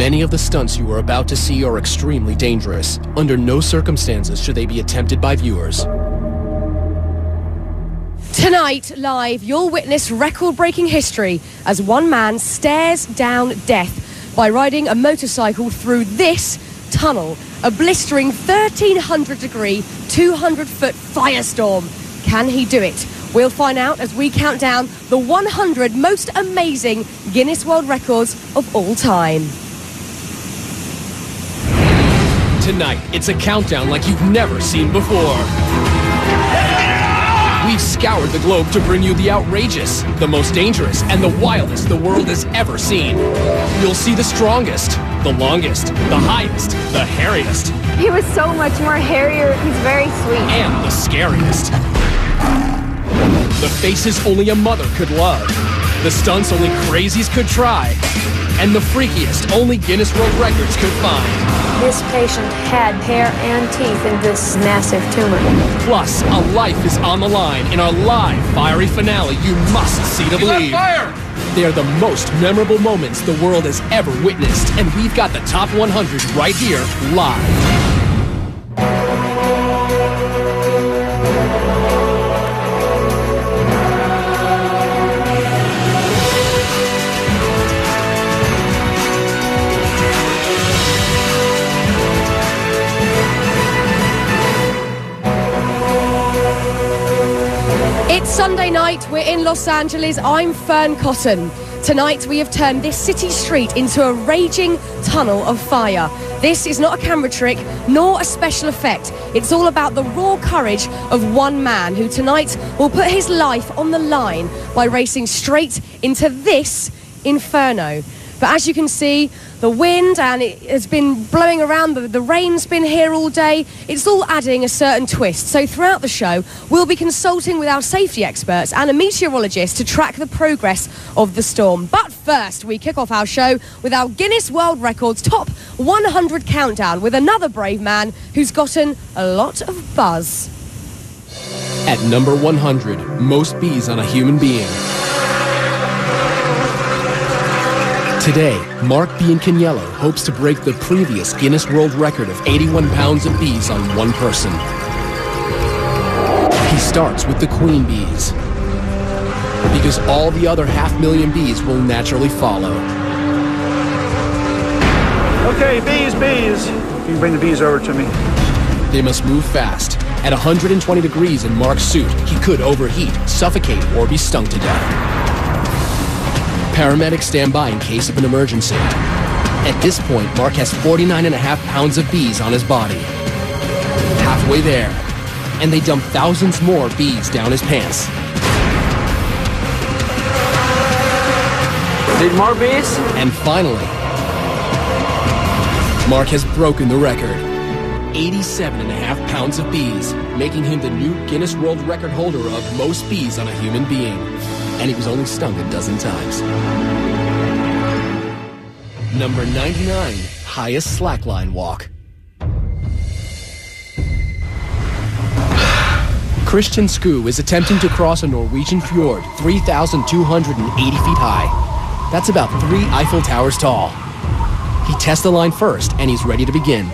Many of the stunts you are about to see are extremely dangerous. Under no circumstances should they be attempted by viewers. Tonight, live, you'll witness record-breaking history as one man stares down death by riding a motorcycle through this tunnel, a blistering 1,300-degree, 200-foot firestorm. Can he do it? We'll find out as we count down the 100 most amazing Guinness World Records of all time. Tonight, it's a countdown like you've never seen before. We've scoured the globe to bring you the outrageous, the most dangerous, and the wildest the world has ever seen. You'll see the strongest, the longest, the highest, the hairiest. He was so much more hairier. He's very sweet. And the scariest. The faces only a mother could love. The stunts only crazies could try. And the freakiest only Guinness World Records could find. This patient had hair and teeth in this massive tumor. Plus, a life is on the line in our live fiery finale you must see to believe. He's on fire! They are the most memorable moments the world has ever witnessed, and we've got the top 100 right here, live. It's Sunday night, we're in Los Angeles, I'm Fern Cotton. Tonight we have turned this city street into a raging tunnel of fire. This is not a camera trick, nor a special effect. It's all about the raw courage of one man who tonight will put his life on the line by racing straight into this inferno. But as you can see, the wind and it has been blowing around, the rain's been here all day. It's all adding a certain twist. So throughout the show, we'll be consulting with our safety experts and a meteorologist to track the progress of the storm. But first, we kick off our show with our Guinness World Records Top 100 Countdown with another brave man who's gotten a lot of buzz. At number 100, most bees on a human being. Today, Mark Biancaniello hopes to break the previous Guinness World Record of 81 pounds of bees on one person. He starts with the queen bees, because all the other 500,000 bees will naturally follow. Okay, bees. You can bring the bees over to me. They must move fast. At 120 degrees in Mark's suit, he could overheat, suffocate, or be stung to death. Paramedics stand by in case of an emergency. At this point, Mark has 49.5 pounds of bees on his body. Halfway there, and they dump thousands more bees down his pants. Need more bees? And finally, Mark has broken the record. 87.5 pounds of bees, making him the new Guinness World Record holder of most bees on a human being. And he was only stung a dozen times. Number 99, highest slackline walk. Christian Skue is attempting to cross a Norwegian fjord 3,280 feet high. That's about 3 Eiffel Towers tall. He tests the line first, and he's ready to begin.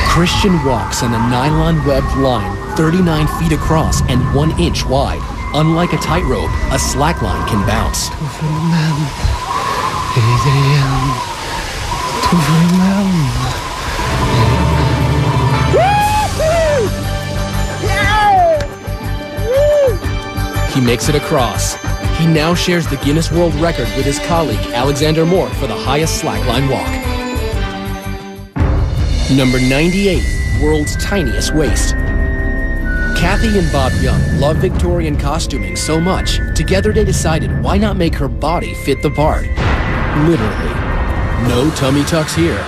Christian walks on a nylon-webbed line 39 feet across and 1 inch wide. Unlike a tightrope, a slackline can bounce. He makes it across. He now shares the Guinness World Record with his colleague Alexander Moore for the highest slackline walk. Number 98, world's tiniest waist. Kathy and Bob Young love Victorian costuming so much, together they decided why not make her body fit the part. Literally. No tummy tucks here.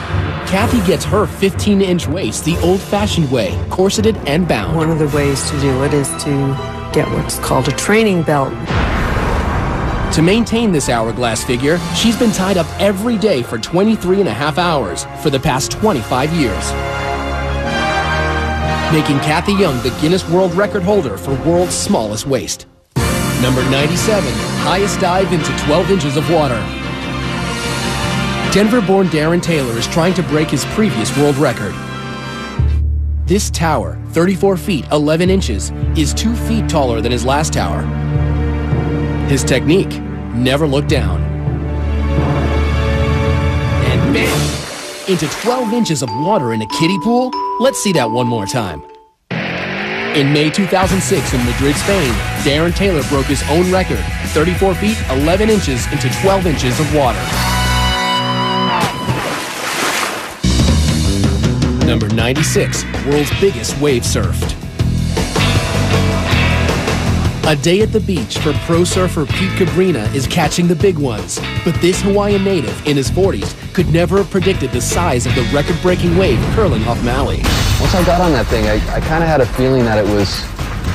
Kathy gets her 15-inch waist the old-fashioned way, corseted and bound. One of the ways to do it is to get what's called a training belt. To maintain this hourglass figure, she's been tied up every day for 23.5 hours for the past 25 years, making Kathy Young the Guinness World Record holder for world's smallest waist. Number 97, highest dive into 12 inches of water. Denver-born Darren Taylor is trying to break his previous world record. This tower, 34 feet 11 inches, is 2 feet taller than his last tower. His technique, never look down. And bam! Into 12 inches of water in a kiddie pool? Let's see that one more time. In May 2006 in Madrid, Spain, Darren Taylor broke his own record, 34 feet 11 inches into 12 inches of water. Number 96, world's biggest wave surfed. A day at the beach for pro surfer Pete Cabrina is catching the big ones. But this Hawaiian native in his 40s could never have predicted the size of the record-breaking wave curling off Maui. Once I got on that thing, I kind of had a feeling that it was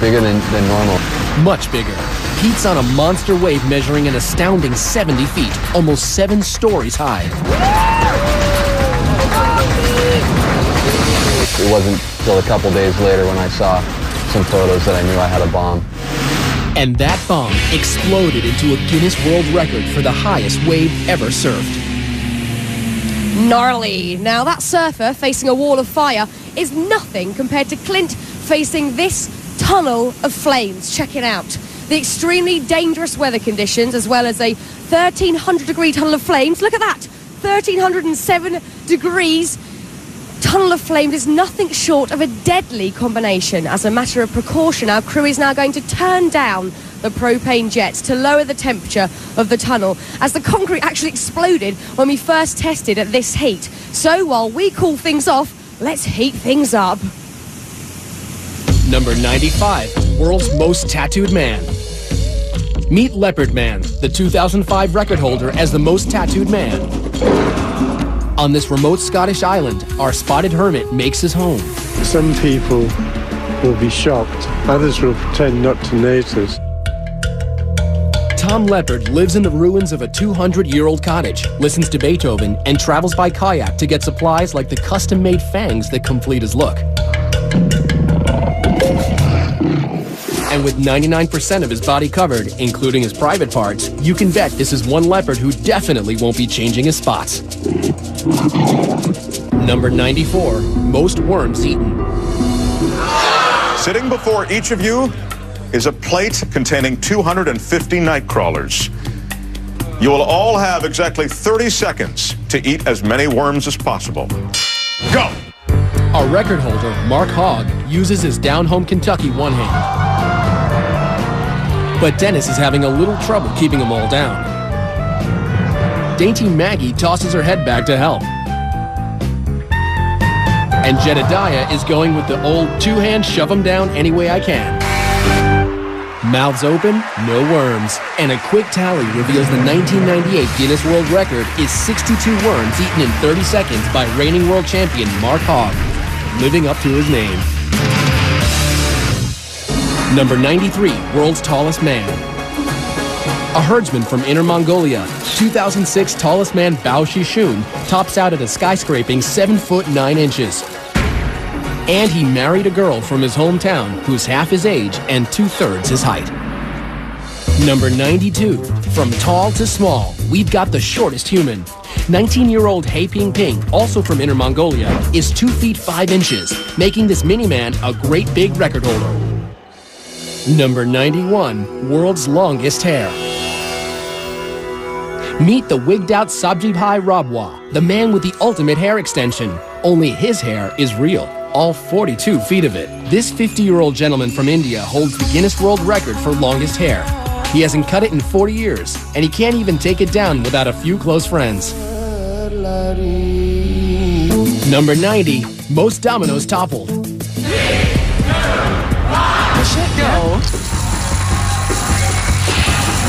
bigger than normal. Much bigger. Pete's on a monster wave measuring an astounding 70 feet, almost 7 stories high. It wasn't till a couple days later when I saw some photos that I knew I had a bomb. And that bomb exploded into a Guinness World Record for the highest wave ever surfed. Gnarly. Now that surfer facing a wall of fire is nothing compared to Clint facing this tunnel of flames. Check it out. The extremely dangerous weather conditions, as well as a 1,300-degree tunnel of flames. Look at that. 1,307 degrees. Tunnel of flames is nothing short of a deadly combination. As a matter of precaution, our crew is now going to turn down the propane jets to lower the temperature of the tunnel, as the concrete actually exploded when we first tested at this heat. So while we cool things off, let's heat things up. Number 95, world's most tattooed man. Meet Leopard Man, the 2005 record holder as the most tattooed man. On this remote Scottish island, our spotted hermit makes his home. Some people will be shocked. Others will pretend not to notice. Tom Leopard lives in the ruins of a 200-year-old cottage, listens to Beethoven, and travels by kayak to get supplies like the custom-made fangs that complete his look. And with 99% of his body covered, including his private parts, you can bet this is one leopard who definitely won't be changing his spots. Number 94, most worms eaten. Sitting before each of you is a plate containing 250 night crawlers. You will all have exactly 30 seconds to eat as many worms as possible. Go! Our record holder, Mark Hogg, uses his down-home Kentucky one hand. But Dennis is having a little trouble keeping them all down. Dainty Maggie tosses her head back to help. And Jedediah is going with the old two-hand shove them down any way I can. Mouths open, no worms. And a quick tally reveals the 1998 Guinness World Record is 62 worms eaten in 30 seconds by reigning world champion Mark Hogg, living up to his name. Number 93, world's tallest man. A herdsman from Inner Mongolia, 2006 tallest man Bao Shishun tops out at a skyscraping 7 foot 9 inches. And he married a girl from his hometown who's half his age and 2/3 his height. Number 92, from tall to small, we've got the shortest human. 19-year-old He Ping Ping, also from Inner Mongolia, is 2 feet 5 inches, making this mini-man a great big record holder. Number 91, world's longest hair. Meet the wigged-out Sabjibhai Rabwa, the man with the ultimate hair extension. Only his hair is real, all 42 feet of it. This 50-year-old gentleman from India holds the Guinness World Record for longest hair. He hasn't cut it in 40 years, and he can't even take it down without a few close friends. Number 90, most dominoes toppled. Go.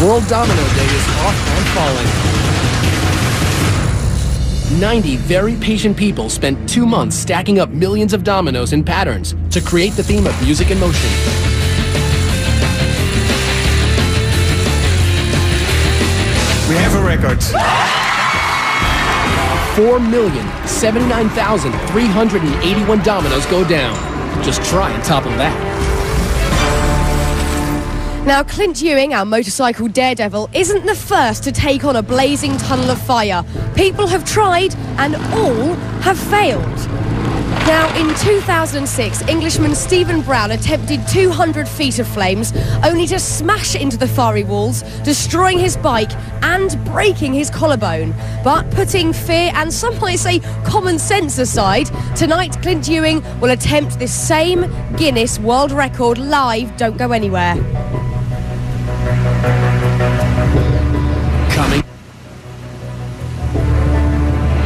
World Domino Day is off and falling. 90 very patient people spent 2 months stacking up millions of dominoes in patterns to create the theme of music and motion. We have a record. 4,079,381 dominoes go down. Just try and topple that. Now, Clint Ewing, our motorcycle daredevil, isn't the first to take on a blazing tunnel of fire. People have tried, and all have failed. Now, in 2006, Englishman Stephen Brown attempted 200 feet of flames, only to smash into the fiery walls, destroying his bike and breaking his collarbone. But putting fear and some might say common sense aside, tonight Clint Ewing will attempt this same Guinness World Record live. Don't go anywhere.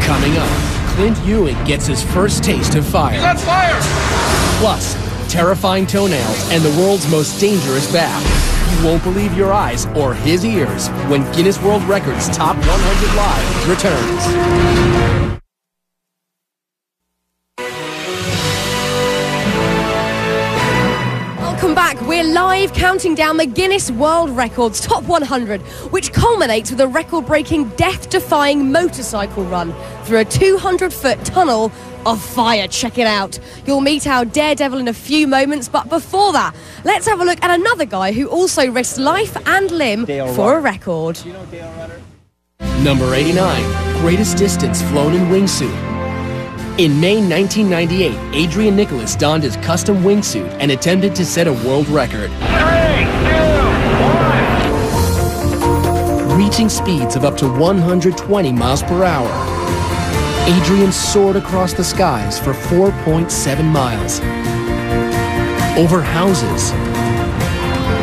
Coming up, Clint Ewing gets his first taste of fire. That's fire! Plus, terrifying toenails and the world's most dangerous bath. You won't believe your eyes or his ears when Guinness World Records Top 100 Live returns. Welcome back. We're live counting down the Guinness World Records Top 100, which culminates with a record-breaking, death-defying motorcycle run through a 200-foot tunnel of fire. Check it out. You'll meet our daredevil in a few moments, but before that, let's have a look at another guy who also risked life and limb for a record. Number 89, greatest distance flown in wingsuit. In May 1998, Adrian Nicholas donned his custom wingsuit and attempted to set a world record. 3, 2, 1. Reaching speeds of up to 120 miles per hour. Adrian soared across the skies for 4.7 miles. Over houses,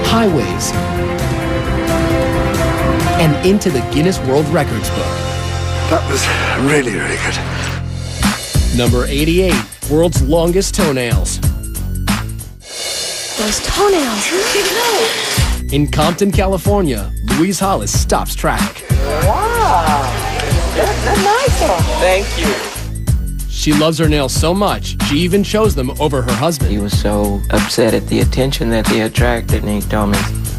highways, and into the Guinness World Records book. That was really, really good. Number 88, world's longest toenails. Those toenails, look at those. In Compton, California, Louise Hollis stops traffic. Wow, that's a nice one. Thank you. She loves her nails so much, she even chose them over her husband. He was so upset at the attention that they attracted, and he told me,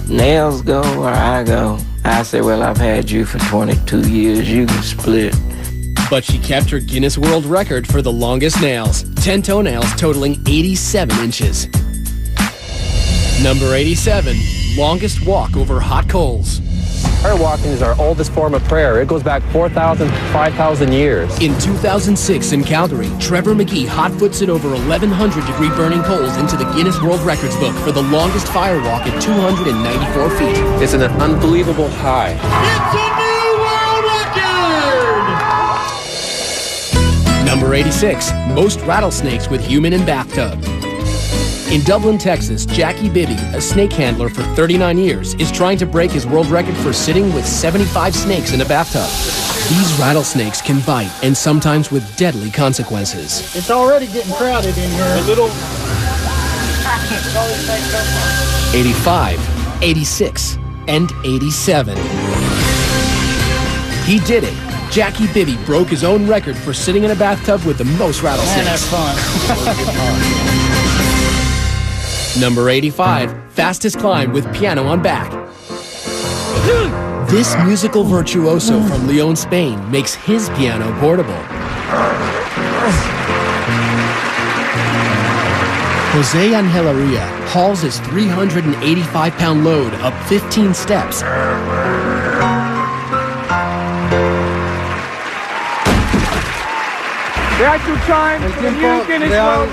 nails go where I go. I said, well, I've had you for 22 years, you can split. But she kept her Guinness World Record for the longest nails, 10 toenails totaling 87 inches. Number 87, longest walk over hot coals. Prayer walking is our oldest form of prayer. It goes back 4,000, 5,000 years. In 2006 in Calgary, Trevor McGee hot-foots it over 1,100-degree burning coals into the Guinness World Records book for the longest fire walk at 294 feet. It's an unbelievable high. It's a new world record! Number 86, most rattlesnakes with human in bathtub. In Dublin, Texas, Jackie Bibby, a snake handler for 39 years, is trying to break his world record for sitting with 75 snakes in a bathtub. These rattlesnakes can bite, and sometimes with deadly consequences. It's already getting crowded in here. A little. 85, 86, and 87. He did it. Jackie Bibby broke his own record for sitting in a bathtub with the most rattlesnakes. Man, that's fun. Number 85, fastest climb with piano on back. This musical virtuoso from Leon, Spain, makes his piano portable. Jose Angelaria hauls his 385-pound load up 15 steps. The actual time for the new Guinness World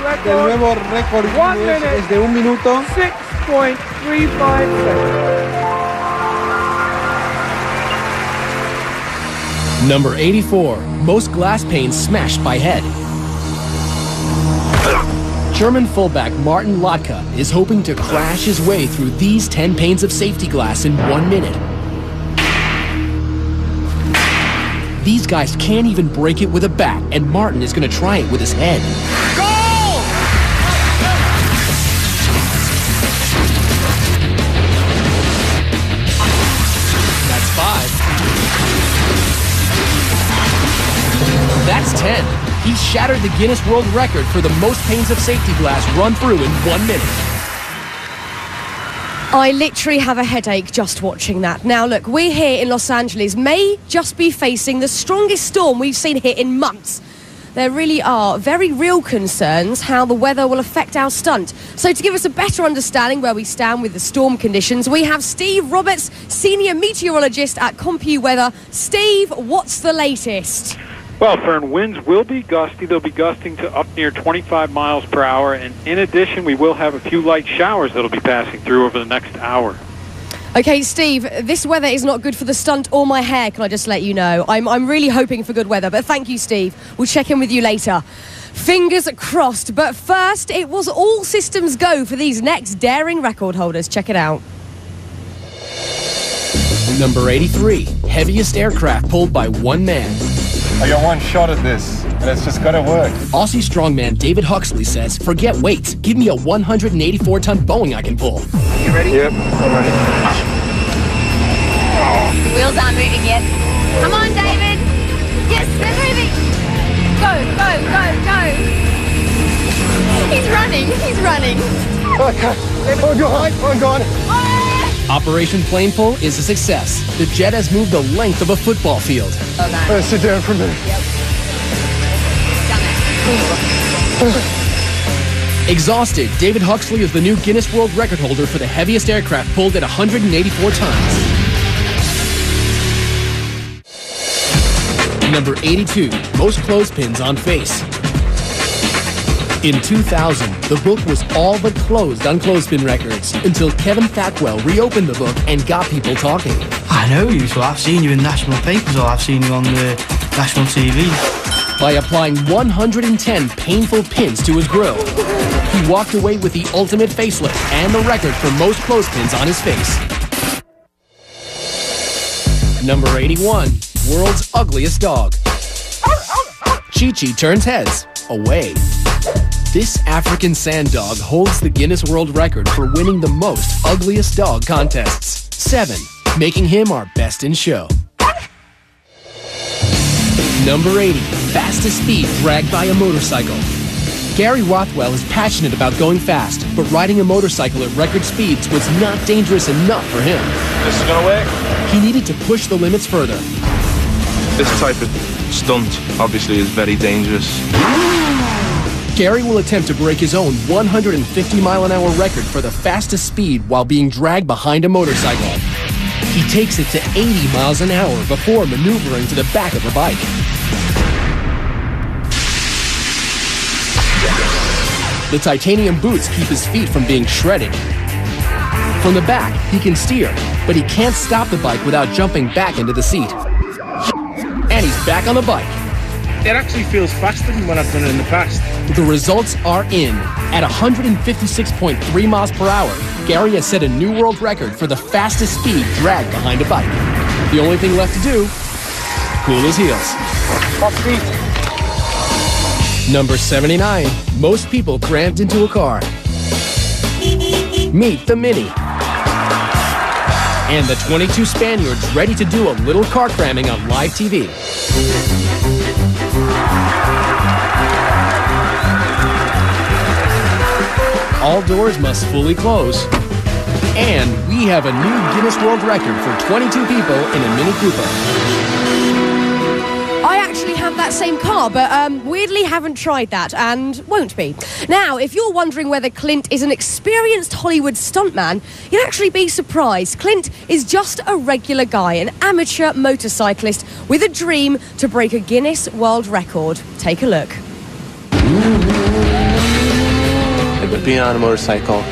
Record, 1 minute, es de 1 minuto. 6.35 seconds. Number 84, most glass panes smashed by head. German fullback Martin Lotka is hoping to crash his way through these 10 panes of safety glass in 1 minute. These guys can't even break it with a bat, and Martin is going to try it with his head. Goal! That's 5. That's 10. He shattered the Guinness World Record for the most panes of safety glass run through in 1 minute. I literally have a headache just watching that. Now, look, we here in Los Angeles may just be facing the strongest storm we've seen here in months. There really are very real concerns how the weather will affect our stunt. So to give us a better understanding where we stand with the storm conditions, we have Steve Roberts, Senior Meteorologist at CompuWeather. Steve, what's the latest? Well, Fern, winds will be gusty. They'll be gusting to up near 25 miles per hour. And in addition, we will have a few light showers that'll be passing through over the next hour. Okay, Steve, this weather is not good for the stunt or my hair, can I just let you know. I'm really hoping for good weather, but thank you, Steve. We'll check in with you later. Fingers crossed. But first, it was all systems go for these next daring record holders. Check it out. Number 83, heaviest aircraft pulled by one man. I got one shot at this, and it's just got to work. Aussie strongman David Huxley says, forget weights, give me a 184-ton Boeing I can pull. You ready? Yep, I'm ready. The wheels aren't moving yet. Come on, David. Yes, they're moving. Go, go, go, go. He's running. Okay, I'm gone. Operation Plane Pull is a success. The jet has moved the length of a football field. Okay. Sit down for a minute. Yep. Done it. Exhausted, David Huxley is the new Guinness World Record holder for the heaviest aircraft pulled at 184 tons. Number 82, most clothespins on face. In 2000, the book was all but closed on clothespin records until Kevin Thackwell reopened the book and got people talking. I know you, so I've seen you in national papers or I've seen you on the national TV. By applying 110 painful pins to his grill, he walked away with the ultimate facelift and the record for most clothespins on his face. Number 81, world's ugliest dog. Chi-Chi turns heads away. This African sand dog holds the Guinness World Record for winning the most ugliest dog contests. 7, making him our best in show. Number 80, fastest speed dragged by a motorcycle. Gary Rothwell is passionate about going fast, but riding a motorcycle at record speeds was not dangerous enough for him. This is gonna work. He needed to push the limits further. This type of stunt obviously is very dangerous. Gary will attempt to break his own 150-mile-an-hour record for the fastest speed while being dragged behind a motorcycle. He takes it to 80 miles an hour before maneuvering to the back of a bike. The titanium boots keep his feet from being shredded. From the back, he can steer, but he can't stop the bike without jumping back into the seat. And he's back on the bike. It actually feels faster than when I've done it in the past. The results are in. At 156.3 miles per hour, Gary has set a new world record for the fastest speed dragged behind a bike. The only thing left to do, cool his heels. Number 79, most people crammed into a car. Meet the Mini. And the 22 Spaniards ready to do a little car cramming on live TV. All doors must fully close. And we have a new Guinness World Record for 22 people in a Mini Cooper. I actually have that same car, but weirdly haven't tried that and won't be. Now, if you're wondering whether Clint is an experienced Hollywood stuntman, you'd actually be surprised. Clint is just a regular guy, an amateur motorcyclist with a dream to break a Guinness World Record. Take a look. Being on a motorcycle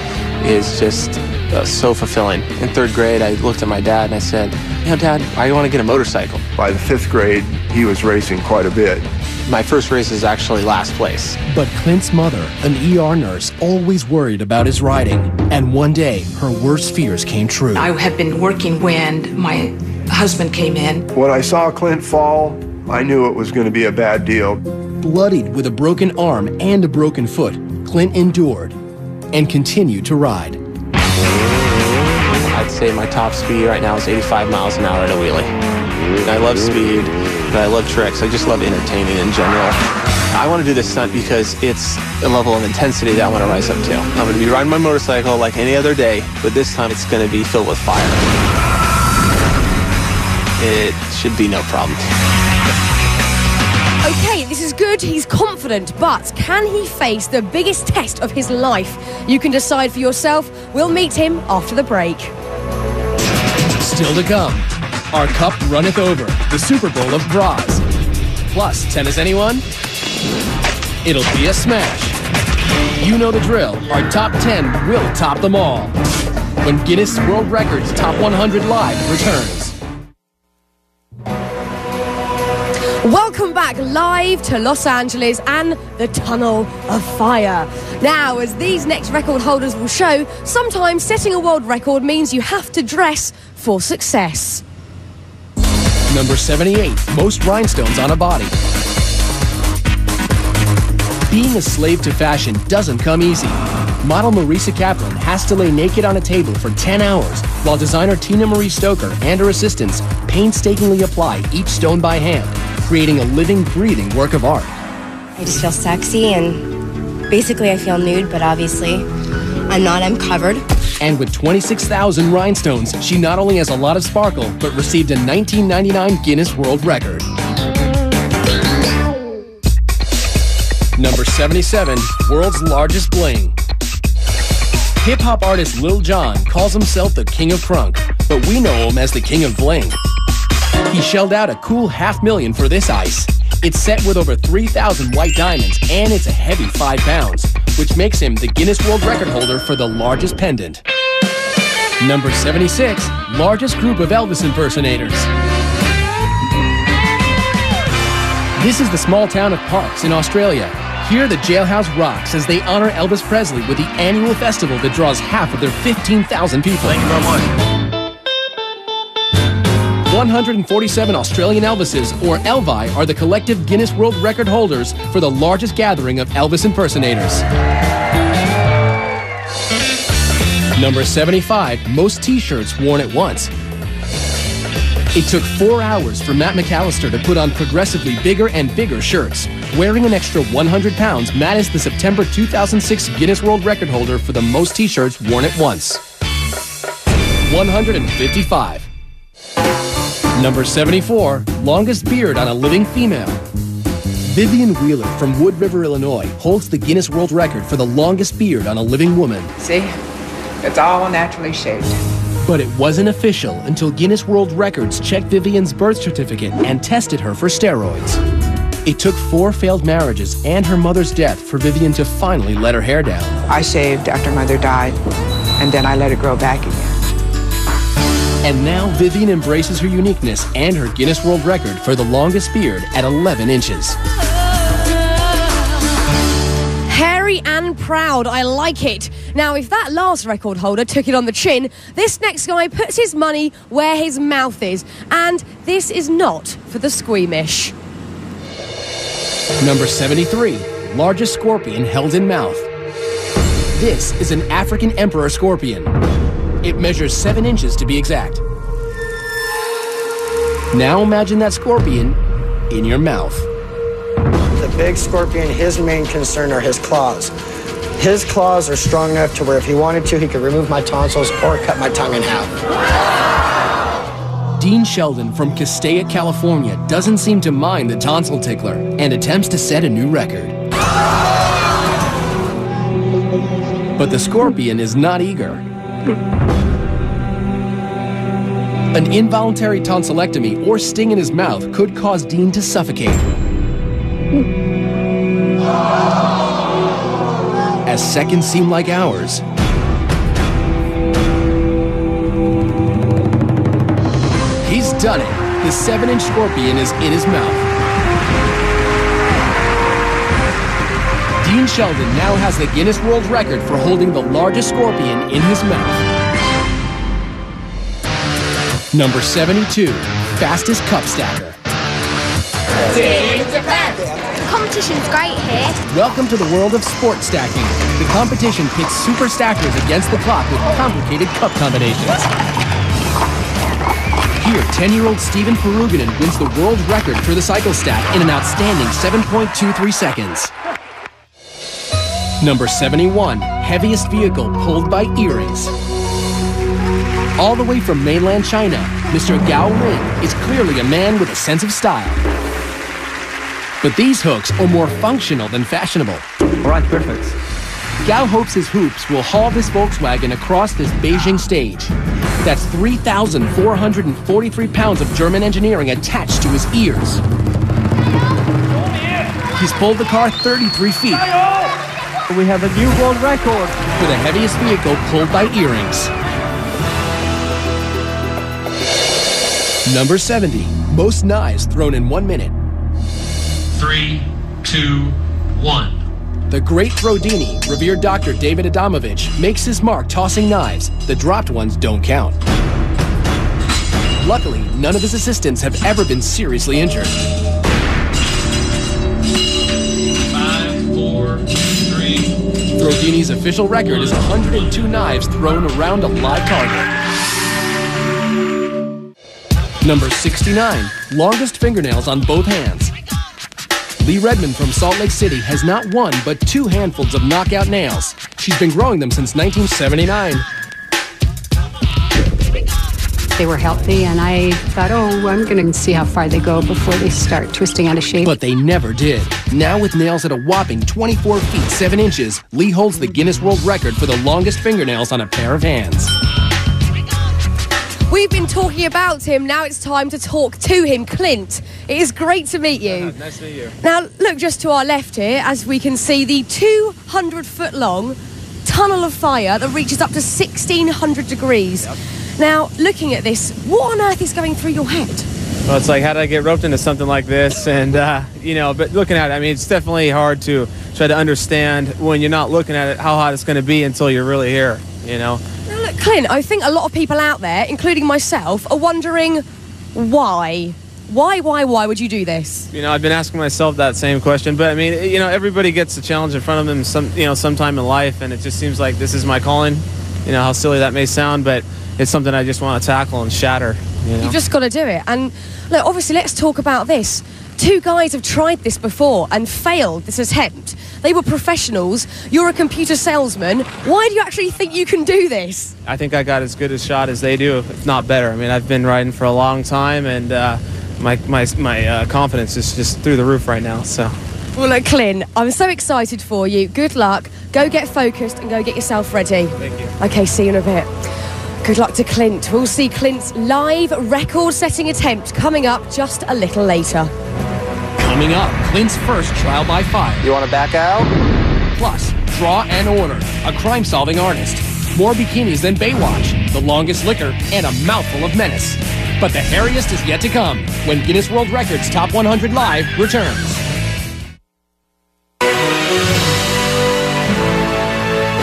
is just so fulfilling. In 3rd grade, I looked at my dad and I said, you know, Dad, I want to get a motorcycle. By the 5th grade, he was racing quite a bit. My first race is actually last place. But Clint's mother, an ER nurse, always worried about his riding. And one day, her worst fears came true. I had been working when my husband came in. When I saw Clint fall, I knew it was going to be a bad deal. Bloodied with a broken arm and a broken foot, Clint endured and continued to ride. I'd say my top speed right now is 85 miles an hour at a wheelie. I love speed, but I love tricks. I just love entertaining in general. I want to do this stunt because it's a level of intensity that I want to rise up to. I'm going to be riding my motorcycle like any other day, but this time it's going to be filled with fire. It should be no problem. Okay, this is good, he's confident, but can he face the biggest test of his life? You can decide for yourself. We'll meet him after the break. Still to come, our cup runneth over, the Super Bowl of bras. Plus, tennis anyone? It'll be a smash. You know the drill, our top 10 will top them all. When Guinness World Records Top 100 Live returns. Welcome back live to Los Angeles and the Tunnel of Fire. Now, as these next record holders will show, sometimes setting a world record means you have to dress for success. Number 78, most rhinestones on a body. Being a slave to fashion doesn't come easy. Model Marisa Kaplan has to lay naked on a table for 10 hours, while designer Tina Marie Stoker and her assistants painstakingly apply each stone by hand, creating a living, breathing work of art. I just feel sexy and basically I feel nude, but obviously I'm not, I'm covered. And with 26,000 rhinestones, she not only has a lot of sparkle, but received a 1999 Guinness World Record. Number 77, world's largest bling. Hip-hop artist Lil Jon calls himself the King of Crunk, but we know him as the King of Bling. He shelled out a cool $500,000 for this ice. It's set with over 3,000 white diamonds, and it's a heavy 5 pounds, which makes him the Guinness World Record holder for the largest pendant. Number 76, largest group of Elvis impersonators. This is the small town of Parkes in Australia. Here, the jailhouse rocks as they honor Elvis Presley with the annual festival that draws half of their 15,000 people. Thank you very much. 147 Australian Elvises, or Elvi, are the collective Guinness World Record holders for the largest gathering of Elvis impersonators. Number 75, most t-shirts worn at once. It took 4 hours for Matt McAllister to put on progressively bigger and bigger shirts. Wearing an extra 100 pounds, Matt is the September 2006 Guinness World Record holder for the most t-shirts worn at once. 155. Number 74, longest beard on a living female. Vivian Wheeler from Wood River, Illinois, holds the Guinness World Record for the longest beard on a living woman. See, it's all naturally shaved. But it wasn't official until Guinness World Records checked Vivian's birth certificate and tested her for steroids. It took 4 failed marriages and her mother's death for Vivian to finally let her hair down. I shaved after Mother died, and then I let it grow back again. And now Vivian embraces her uniqueness and her Guinness World Record for the longest beard at 11 inches. Hairy and proud, I like it. Now, if that last record holder took it on the chin, this next guy puts his money where his mouth is. And this is not for the squeamish. Number 73, largest scorpion held in mouth. This is an African emperor scorpion. It measures 7 inches to be exact. Now imagine that scorpion in your mouth. The big scorpion, his main concern are his claws. His claws are strong enough to where if he wanted to, he could remove my tonsils or cut my tongue in half. Dean Sheldon from Castaic, California doesn't seem to mind the tonsil tickler and attempts to set a new record. But the scorpion is not eager. An involuntary tonsillectomy or sting in his mouth could cause Dean to suffocate. As seconds seem like hours, he's done it. The 7-inch scorpion is in his mouth. Dean Sheldon now has the Guinness World Record for holding the largest scorpion in his mouth. Number 72, fastest cup stacker. The competition's great here. Welcome to the world of sport stacking. The competition pits super stackers against the clock with complicated cup combinations. Junior, 10-year-old Steven Peruganen wins the world record for the cycle stack in an outstanding 7.23 seconds. Number 71, heaviest vehicle pulled by earrings. All the way from mainland China, Mr. Gao Lin is clearly a man with a sense of style. But these hooks are more functional than fashionable. All right, perfect. Gao hopes his hoops will haul this Volkswagen across this Beijing stage. That's 3,443 pounds of German engineering attached to his ears. He's pulled the car 33 feet. We have a new world record for the heaviest vehicle pulled by earrings. Number 70, most knives thrown in 1 minute. 3, 2, 1. The great Throdini, revered Dr. David Adamovich, makes his mark tossing knives. The dropped ones don't count. Luckily, none of his assistants have ever been seriously injured. 5, 4, 3. Throdini's official record is 102 knives thrown around a live target. Number 69, longest fingernails on both hands. Lee Redmond from Salt Lake City has not one but 2 handfuls of knockout nails. She's been growing them since 1979. They were healthy, and I thought, oh, I'm going to see how far they go before they start twisting out of shape. But they never did. Now with nails at a whopping 24 feet 7 inches, Lee holds the Guinness World Record for the longest fingernails on a pair of hands. We've been talking about him, now it's time to talk to him. Clint, it is great to meet you. Nice to meet you. Now, look just to our left here, as we can see the 200-foot-long tunnel of fire that reaches up to 1,600 degrees. Yep. Now, looking at this, what on earth is going through your head? Well, it's like, how did I get roped into something like this? And, you know, but looking at it, I mean, it's definitely hard to try to understand when you're not looking at it how hot it's going to be until you're really here, you know? Now, look, Clint, I think a lot of people out there, including myself, are wondering why. Why would you do this? You know, I've been asking myself that same question, but I mean, you know, everybody gets a challenge in front of them sometime in life, and it just seems like this is my calling. You know, how silly that may sound, but it's something I just want to tackle and shatter. You know? You've just got to do it. And look, obviously, let's talk about this. 2 guys have tried this before and failed this attempt. They were professionals. You're a computer salesman. Why do you actually think you can do this? I think I got as good a shot as they do, if not better. I mean, I've been riding for a long time, and my confidence is just through the roof right now. So. Well, look, Clint, I'm so excited for you. Good luck. Go get focused and go get yourself ready. Thank you. Okay, see you in a bit. Good luck to Clint. We'll see Clint's live record-setting attempt coming up just a little later. Coming up, Clint's first trial by fire. You want to back out? Plus, Draw and Order, a crime-solving artist. More bikinis than Baywatch, the longest liquor, and a mouthful of menace. But the hairiest is yet to come when Guinness World Records Top 100 Live returns.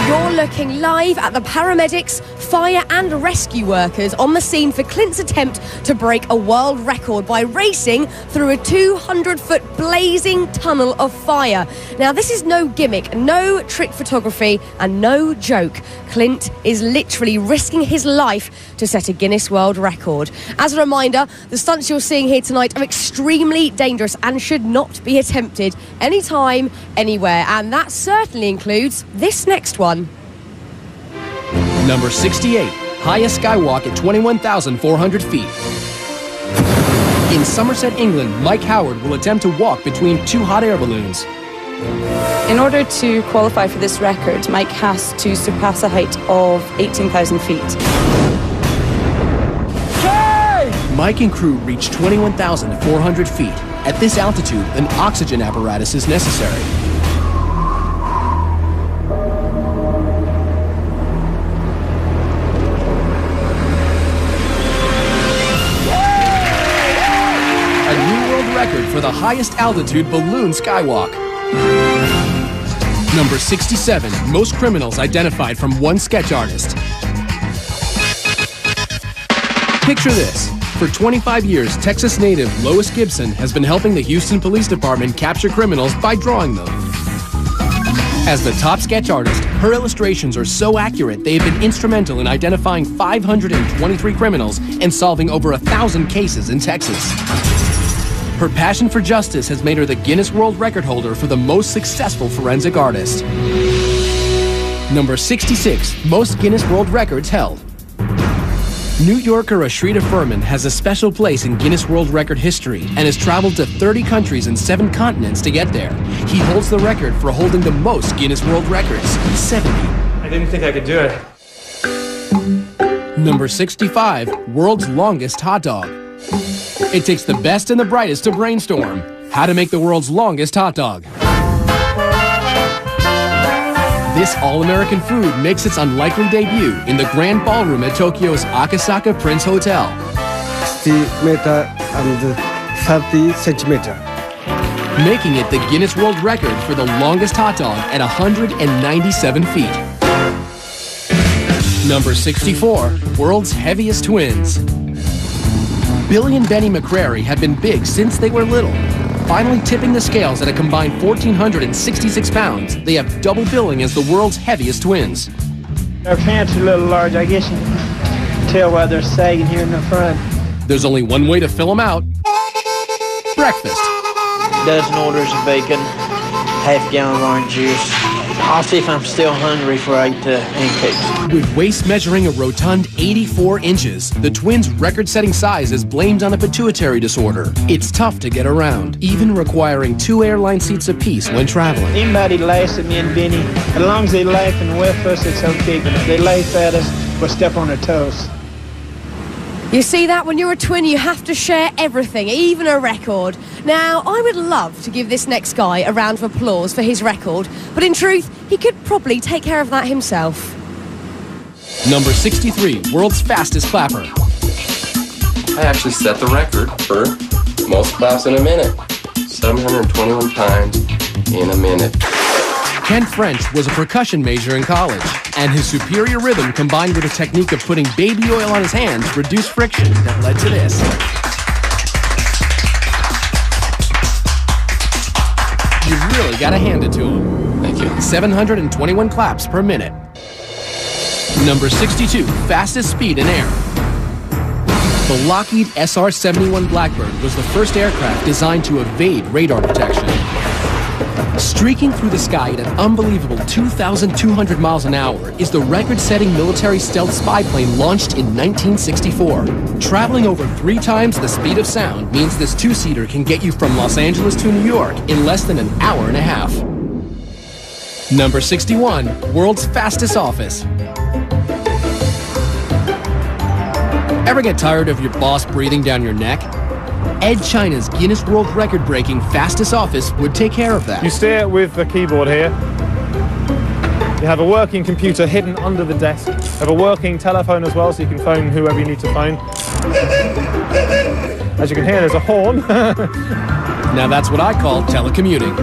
You're looking live at the paramedics, fire and rescue workers on the scene for Clint's attempt to break a world record by racing through a 200-foot blazing tunnel of fire. Now, this is no gimmick, no trick photography, and no joke. Clint is literally risking his life to set a Guinness World Record. As a reminder, the stunts you're seeing here tonight are extremely dangerous and should not be attempted anytime, anywhere. And that certainly includes this next one. Number 68, highest skywalk at 21,400 feet. In Somerset, England, Mike Howard will attempt to walk between 2 hot air balloons. In order to qualify for this record, Mike has to surpass a height of 18,000 feet. Mike and crew reach 21,400 feet. At this altitude, an oxygen apparatus is necessary. Record for the highest altitude balloon skywalk. Number 67, most criminals identified from one sketch artist. Picture this. For 25 years, Texas native Lois Gibson has been helping the Houston Police Department capture criminals by drawing them. As the top sketch artist, her illustrations are so accurate they have been instrumental in identifying 523 criminals and solving over 1,000 cases in Texas. Her passion for justice has made her the Guinness World Record holder for the most successful forensic artist. Number 66, most Guinness World Records held. New Yorker Ashrita Furman has a special place in Guinness World Record history and has traveled to 30 countries and 7 continents to get there. He holds the record for holding the most Guinness World Records, 70. I didn't think I could do it. Number 65, world's longest hot dog. It takes the best and the brightest to brainstorm how to make the world's longest hot dog. This all-American food makes its unlikely debut in the Grand Ballroom at Tokyo's Akasaka Prince Hotel. 60 meter and 30 centimeter. Making it the Guinness World Record for the longest hot dog at 197 feet. Number 64, world's heaviest twins. Billy and Benny McCrary have been big since they were little. Finally tipping the scales at a combined 1,466 pounds, they have double billing as the world's heaviest twins. Their pants are a little large. I guess you can tell why they're sagging here in the front. There's only one way to fill them out. Breakfast. Dozen orders of bacon, half-gallon of orange juice. I'll see if I'm still hungry before I eat the pancakes. With waist measuring a rotund 84 inches, the twins' record-setting size is blamed on a pituitary disorder. It's tough to get around, even requiring 2 airline seats apiece when traveling. Anybody laughs at me and Benny, as long as they laughing with us, it's okay. But if they laugh at us, we'll step on their toes. You see that? When you're a twin, you have to share everything, even a record. Now, I would love to give this next guy a round of applause for his record, but in truth, he could probably take care of that himself. Number 63, world's fastest clapper. I actually set the record for most claps in a minute. 721 times in a minute. Ken French was a percussion major in college, and his superior rhythm combined with a technique of putting baby oil on his hands reduced friction that led to this. You've really got to hand it to him. Thank you. 721 claps per minute. Number 62, fastest speed in air. The Lockheed SR-71 Blackbird was the first aircraft designed to evade radar detection. Streaking through the sky at an unbelievable 2,200 miles an hour is the record-setting military stealth spy plane launched in 1964. Traveling over 3 times the speed of sound means this 2-seater can get you from Los Angeles to New York in less than an hour and a half. Number 61, world's fastest office. Ever get tired of your boss breathing down your neck? Ed China's Guinness World Record-breaking fastest office would take care of that. You steer with the keyboard here. You have a working computer hidden under the desk. You have a working telephone as well, so you can phone whoever you need to phone. As you can hear, there's a horn. Now that's what I call telecommuting.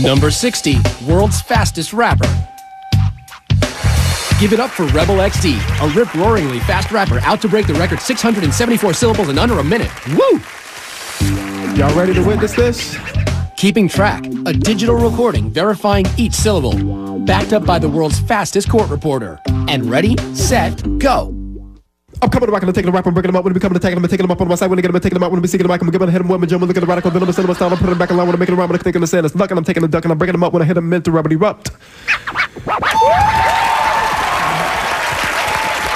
Number 60, world's fastest rapper. Give it up for Rebel XD, a rip-roaringly fast rapper out to break the record 674 syllables in under a minute. Woo! Y'all ready to witness this? Keeping track, a digital recording verifying each syllable, backed up by the world's fastest court reporter. And ready, set, go. I'm coming to rock and taking the rap and breaking them up when we come to taking them and taking them up on my side when they get them and taking them out when we seeking the mic. I'm giving hit them when we jump and look at the radical venomous cinema style. I'm putting them back along when I'm making them around when I'm thinking the sand. It's luck and I'm taking the duck and I'm breaking them up when I hit them meant to rubber erupt.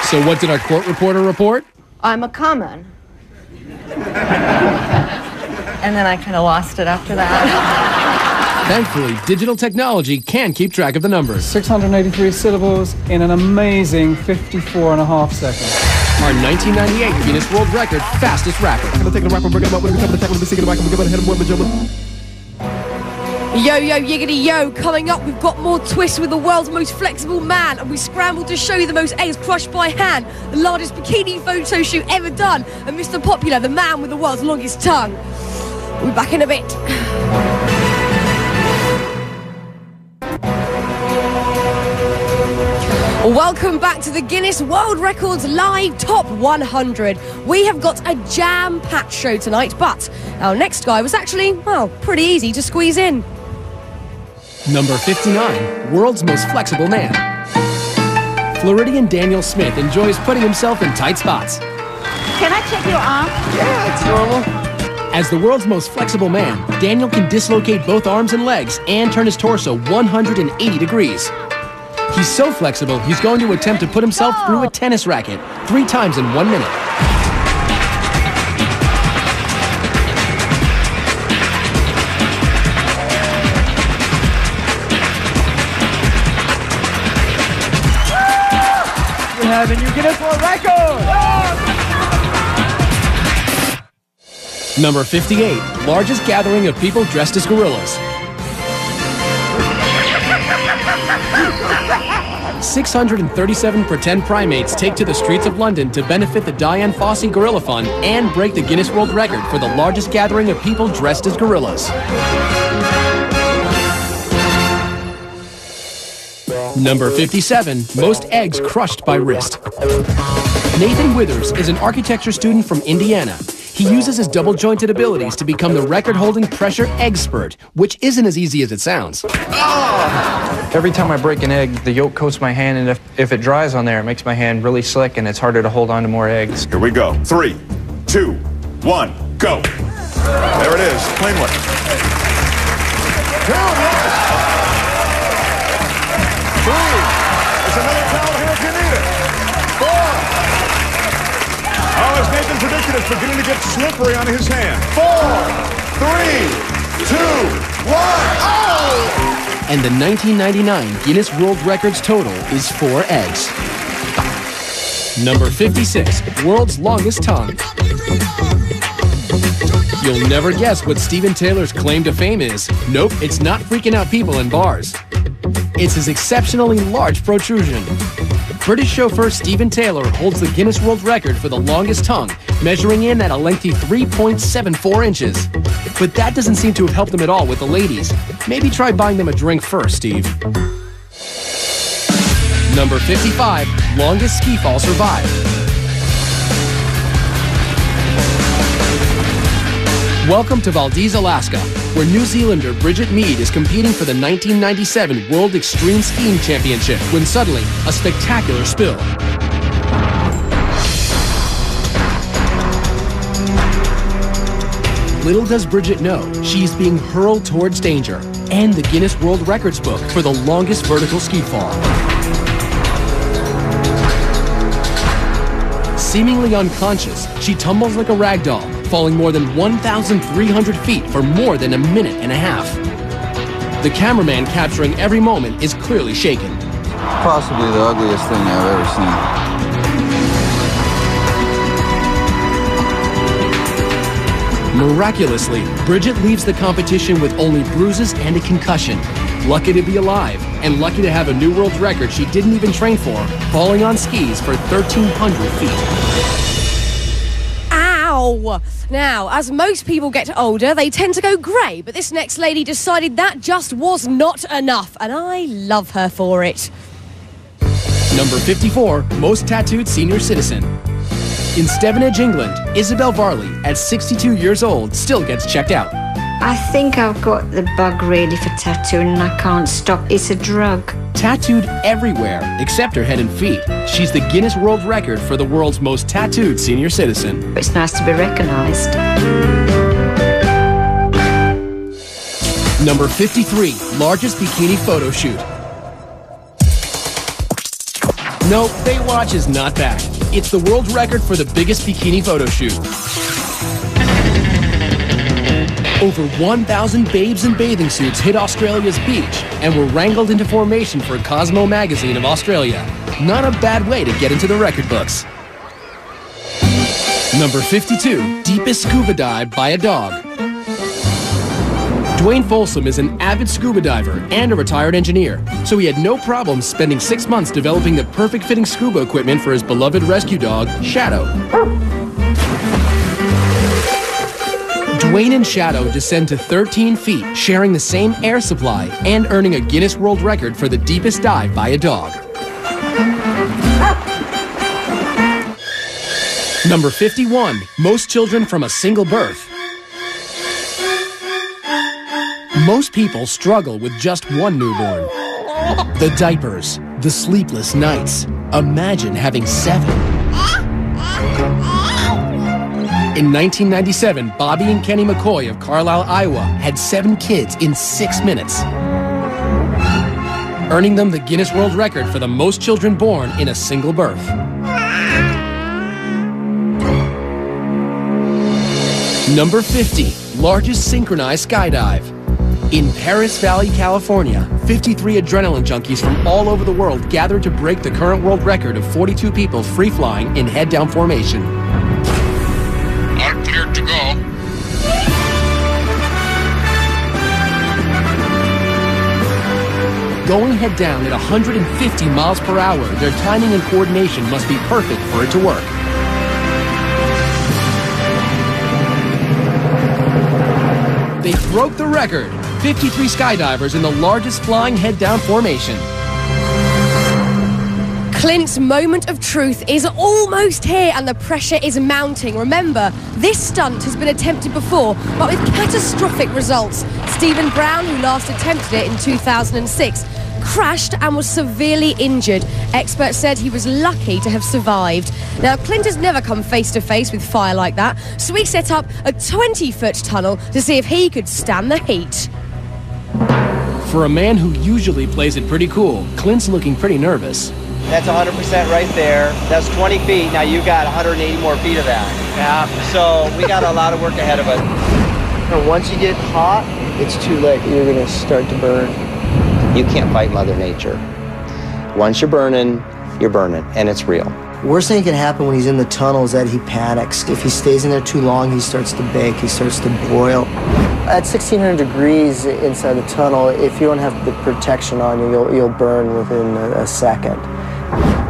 So what did our court reporter report? I'm a common. And then I kind of lost it after that. Thankfully, digital technology can keep track of the numbers. 683 syllables in an amazing 54.5 seconds. Our 1998 Guinness World Record fastest rapper. I'm gonna take the rap and break them up when we come to tackle them and seeking the mic. I'm giving hit them when we jump. Yo, yo, yiggity, yo. Coming up, we've got more twists with the world's most flexible man, and we scrambled to show you the most eggs crushed by hand, the largest bikini photo shoot ever done, and Mr. Popular, the man with the world's longest tongue. We'll be back in a bit. Welcome back to the Guinness World Records Live Top 100. We have got a jam-packed show tonight, but our next guy was actually, well, pretty easy to squeeze in. Number 59, world's most flexible man. Floridian Daniel Smith enjoys putting himself in tight spots. Can I check your arm? Yeah, it's normal. As the world's most flexible man, Daniel can dislocate both arms and legs and turn his torso 180 degrees. He's so flexible, he's going to attempt to put himself through a tennis racket 3 times in 1 minute. You have a new Guinness World Record! Number 58, largest gathering of people dressed as gorillas. 637 pretend primates take to the streets of London to benefit the Dian Fossey Gorilla Fund and break the Guinness World Record for the largest gathering of people dressed as gorillas. Number 57, most eggs crushed by wrist. Nathan Withers is an architecture student from Indiana. He uses his double-jointed abilities to become the record-holding pressure egg spurt, which isn't as easy as it sounds. Every time I break an egg, the yolk coats my hand, and if it dries on there, it makes my hand really slick, and it's harder to hold on to more eggs. Here we go. 3, 2, 1, go. There it is. Clean one. 2, yes. 3. There's another towel here if you need it. 4. Oh, as Nathan predicted, it's beginning to get slippery on his hand. 4, 3, 2, 1. Oh! And the 1999 Guinness World Records total is 4 eggs. Number 56, world's longest tongue. You'll never guess what Steven Taylor's claim to fame is. Nope, it's not freaking out people in bars. It's his exceptionally large protrusion. British chauffeur Steven Taylor holds the Guinness World Record for the longest tongue, measuring in at a lengthy 3.74 inches. But that doesn't seem to have helped him at all with the ladies. Maybe try buying them a drink first, Steve. Number 55, longest ski fall survived. Welcome to Valdez, Alaska, where New Zealander Bridget Mead is competing for the 1997 World Extreme Skiing Championship when suddenly a spectacular spill. Little does Bridget know, she's being hurled towards danger and the Guinness World Records book for the longest vertical ski fall. Seemingly unconscious, she tumbles like a rag doll, falling more than 1,300 feet for more than a minute and a half. The cameraman capturing every moment is clearly shaken. Possibly the ugliest thing I've ever seen. Miraculously, Bridget leaves the competition with only bruises and a concussion. Lucky to be alive, and lucky to have a new world record she didn't even train for, falling on skis for 1,300 feet. Ow! Now, as most people get older, they tend to go grey, but this next lady decided that just was not enough, and I love her for it. Number 54, most tattooed senior citizen. In Stevenage, England, Isabel Varley, at 62 years old, still gets checked out. I think I've got the bug really for tattooing and I can't stop. It's a drug. Tattooed everywhere except her head and feet. She's the Guinness World Record for the world's most tattooed senior citizen. It's nice to be recognised. Number 53, largest bikini photo shoot. Nope, Baywatch is not back. It's the world record for the biggest bikini photo shoot. Over 1,000 babes in bathing suits hit Australia's beach and were wrangled into formation for Cosmo magazine of Australia. Not a bad way to get into the record books. Number 52, deepest scuba dive by a dog. Dwayne Folsom is an avid scuba diver and a retired engineer, so he had no problem spending 6 months developing the perfect fitting scuba equipment for his beloved rescue dog, Shadow. Dwayne and Shadow descend to 13 feet, sharing the same air supply and earning a Guinness World Record for the deepest dive by a dog. Number 51, most children from a single birth. Most people struggle with just one newborn. The diapers, the sleepless nights. Imagine having 7. In 1997, Bobby and Kenny McCoy of Carlisle, Iowa had 7 kids in 6 minutes, earning them the Guinness World Record for the most children born in a single birth. Number 50, largest synchronized skydive. In Paris Valley, California, 53 adrenaline junkies from all over the world gathered to break the current world record of 42 people free-flying in head-down formation. I'm cleared to go. Going head-down at 150 miles per hour, their timing and coordination must be perfect for it to work. They broke the record. 53 skydivers in the largest flying head-down formation. Clint's moment of truth is almost here and the pressure is mounting. Remember, this stunt has been attempted before, but with catastrophic results. Stephen Brown, who last attempted it in 2006, crashed and was severely injured. Experts said he was lucky to have survived. Now, Clint has never come face to face with fire like that, so he set up a 20-foot tunnel to see if he could stand the heat. For a man who usually plays it pretty cool, Clint's looking pretty nervous. That's 100% right there. That's 20 feet. Now you got 180 more feet of that. Yeah. So we got a lot of work ahead of us. And once you get hot, it's too late. You're going to start to burn. You can't fight Mother Nature. Once you're burning, and it's real. Worst thing that can happen when he's in the tunnel is that he panics. If he stays in there too long, he starts to bake, he starts to boil. At 1600 degrees inside the tunnel, if you don't have the protection on you, you'll burn within a second.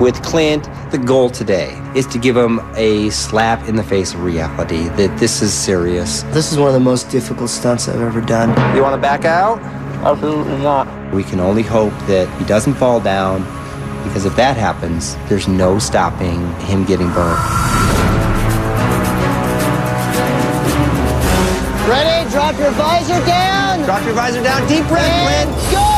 With Clint, the goal today is to give him a slap in the face of reality, that this is serious. This is one of the most difficult stunts I've ever done. You want to back out? Absolutely not. We can only hope that he doesn't fall down, because if that happens, there's no stopping him getting burned. Ready? Drop your visor down. Drop your visor down. Deep breath, Clint. Go!